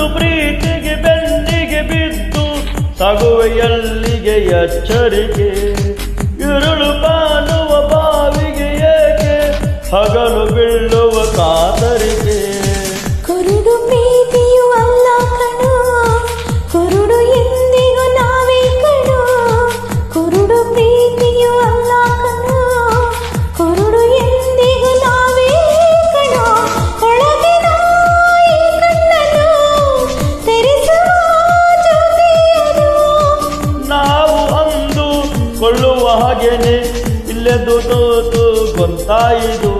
ಕುರುಡು ಪ್ರೀತಿಗೆ ಬೆನ್ನಿಗೆ ಬಿದ್ದು ತಗುವೆಯಲ್ಲಿಗೆ ಎಚ್ಚರಿಕೆ. ഇരുಳು ಕಾಣುವ ಬಾವಿಗೆ ಏಕೆ ಹಗಲು ಬೀಳುವ ಕಾತರಿಕೆ. ಕುರುಡು ಪ್ರೀತಿಯು ಅಲ್ಲ ಕಣೋ, ಕುರುಡು ಎಂದಿಗೂ ನಾವೇ ಕಣೋ. ಕುರುಡು ಪ್ರೀತಿಯು ಅಲ್ಲ ಕಣೋ, ಕುರುಡು ಎಂದಿಗೂ ನಾವೇ ಕಣೋ. ಒಳಗಿನ ಈ ಕಣ್ಣನ್ನು ತೆರೆಸುವ ಜ್ಯೋತಿಯದು. ನಾವು ಅಂದು ಕೊಳ್ಳುವ ಹಾಗೇನೆ ಇಲ್ಲೆದು ತೋತು ಗೊಂತಾಯಿದು.